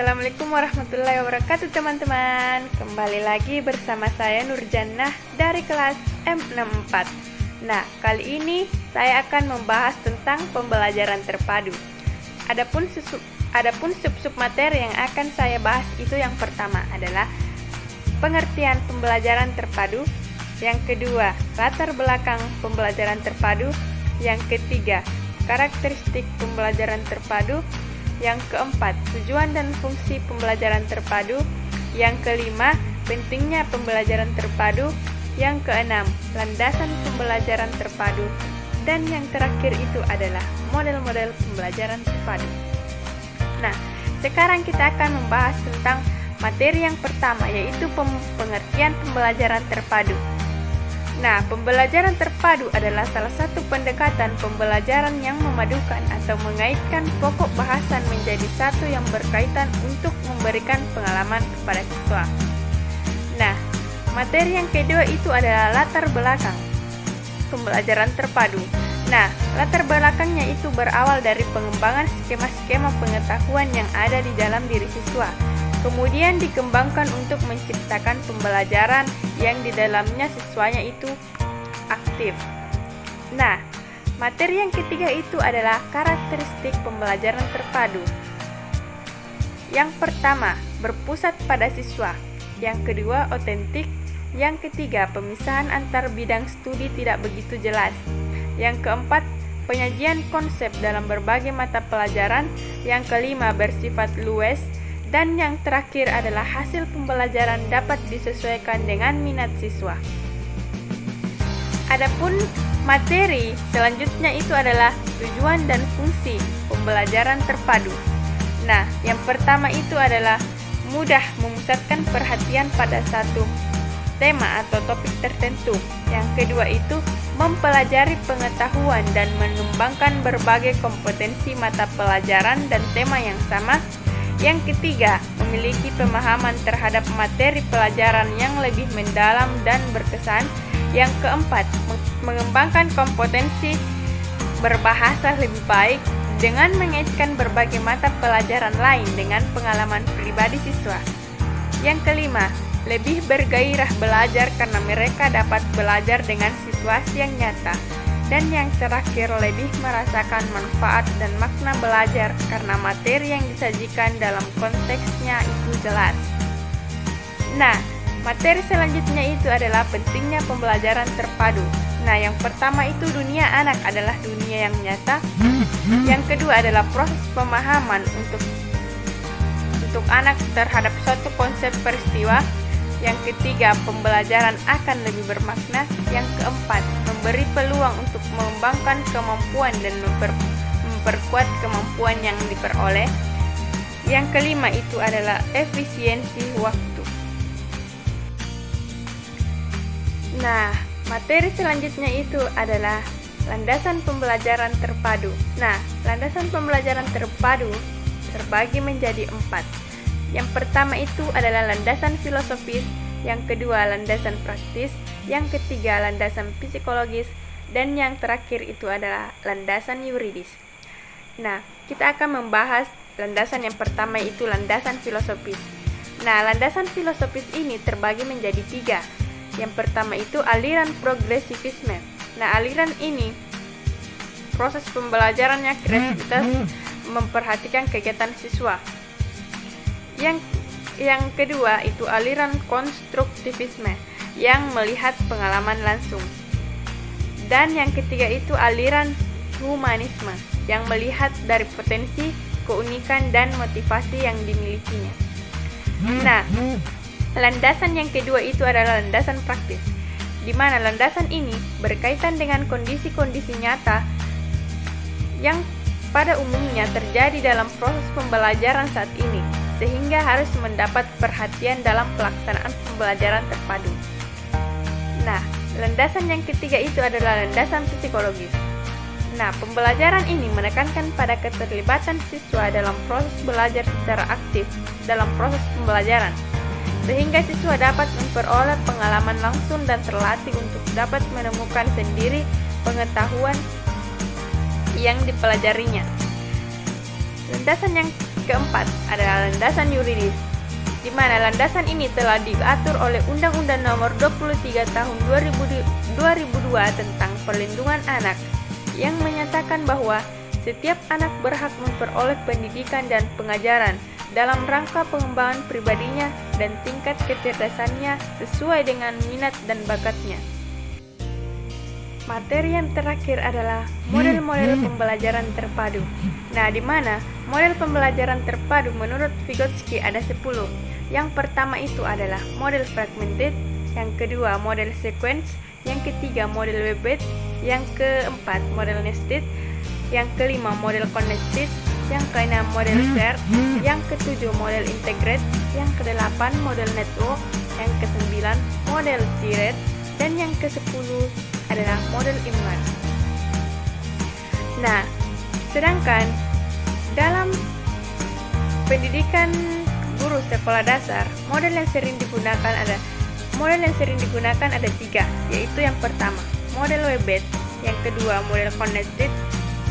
Assalamualaikum warahmatullahi wabarakatuh teman-teman. Kembali lagi bersama saya Nurjannah dari kelas M64. Nah, kali ini saya akan membahas tentang pembelajaran terpadu. Adapun sub-sub materi yang akan saya bahas itu yang pertama adalah pengertian pembelajaran terpadu, yang kedua latar belakang pembelajaran terpadu, yang ketiga karakteristik pembelajaran terpadu, yang keempat, tujuan dan fungsi pembelajaran terpadu. Yang kelima, pentingnya pembelajaran terpadu. Yang keenam, landasan pembelajaran terpadu. Dan yang terakhir itu adalah model-model pembelajaran terpadu. Nah, sekarang kita akan membahas tentang materi yang pertama, yaitu pengertian pembelajaran terpadu. Nah, pembelajaran terpadu adalah salah satu pendekatan pembelajaran yang memadukan atau mengaitkan pokok bahasan menjadi satu yang berkaitan untuk memberikan pengalaman kepada siswa. Nah, materi yang kedua itu adalah latar belakang pembelajaran terpadu. Nah, latar belakangnya itu berawal dari pengembangan skema-skema pengetahuan yang ada di dalam diri siswa. Kemudian dikembangkan untuk menciptakan pembelajaran yang di dalamnya siswanya itu aktif. Nah, materi yang ketiga itu adalah karakteristik pembelajaran terpadu. Yang pertama, berpusat pada siswa. Yang kedua, otentik. Yang ketiga, pemisahan antar bidang studi tidak begitu jelas. Yang keempat, penyajian konsep dalam berbagai mata pelajaran. Yang kelima, bersifat luas. Dan yang terakhir adalah hasil pembelajaran dapat disesuaikan dengan minat siswa. Adapun materi selanjutnya itu adalah tujuan dan fungsi pembelajaran terpadu. Nah, yang pertama itu adalah mudah memusatkan perhatian pada satu tema atau topik tertentu. Yang kedua itu mempelajari pengetahuan dan mengembangkan berbagai kompetensi mata pelajaran dan tema yang sama. Yang ketiga, memiliki pemahaman terhadap materi pelajaran yang lebih mendalam dan berkesan. Yang keempat, mengembangkan kompetensi berbahasa lebih baik dengan mengaitkan berbagai mata pelajaran lain dengan pengalaman pribadi siswa. Yang kelima, lebih bergairah belajar karena mereka dapat belajar dengan situasi yang nyata. Dan yang terakhir, lebih merasakan manfaat dan makna belajar karena materi yang disajikan dalam konteksnya itu jelas. Nah, materi selanjutnya itu adalah pentingnya pembelajaran terpadu. Nah, yang pertama itu dunia anak adalah dunia yang nyata. Yang kedua adalah proses pemahaman untuk anak terhadap suatu konsep peristiwa. Yang ketiga, pembelajaran akan lebih bermakna. Yang keempat, memberi peluang untuk mengembangkan kemampuan dan memperkuat kemampuan yang diperoleh. Yang kelima itu adalah efisiensi waktu. Nah, materi selanjutnya itu adalah landasan pembelajaran terpadu. Nah, landasan pembelajaran terpadu terbagi menjadi 4. Yang pertama itu adalah landasan filosofis, yang kedua landasan praktis, yang ketiga landasan psikologis, dan yang terakhir itu adalah landasan yuridis. Nah, kita akan membahas landasan yang pertama itu landasan filosofis. Nah, landasan filosofis ini terbagi menjadi 3. Yang pertama itu aliran progresivisme. Nah, aliran ini proses pembelajarannya kreativitas memperhatikan kegiatan siswa. Yang kedua itu aliran konstruktivisme yang melihat pengalaman langsung. Dan yang ketiga itu aliran humanisme yang melihat dari potensi, keunikan dan motivasi yang dimilikinya. Nah, landasan yang kedua itu adalah landasan praktis, di mana landasan ini berkaitan dengan kondisi-kondisi nyata yang pada umumnya terjadi dalam proses pembelajaran saat ini, sehingga harus mendapat perhatian dalam pelaksanaan pembelajaran terpadu. Nah, landasan yang ketiga itu adalah landasan psikologis. Nah, pembelajaran ini menekankan pada keterlibatan siswa dalam proses belajar secara aktif dalam proses pembelajaran, sehingga siswa dapat memperoleh pengalaman langsung dan terlatih untuk dapat menemukan sendiri pengetahuan yang dipelajarinya. Landasan yang keempat adalah landasan yuridis, di mana landasan ini telah diatur oleh Undang-Undang Nomor 23 Tahun 2002 tentang Perlindungan Anak, yang menyatakan bahwa setiap anak berhak memperoleh pendidikan dan pengajaran dalam rangka pengembangan pribadinya dan tingkat kecerdasannya sesuai dengan minat dan bakatnya. Materi yang terakhir adalah model-model pembelajaran terpadu. Nah, di mana model pembelajaran terpadu menurut Vygotsky ada 10. Yang pertama itu adalah model fragmented, yang kedua model sequence, yang ketiga model web-based, yang keempat model nested, yang kelima model connected, yang keenam model shared, yang ketujuh model integrate, yang kedelapan model network, yang kesembilan model tiered, dan yang kesepuluh adalah model inline. Nah, sedangkan dalam pendidikan guru sekolah dasar, model yang sering digunakan ada 3, yaitu yang pertama model web-based, yang kedua model connected,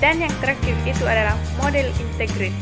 dan yang terakhir itu adalah model integrate.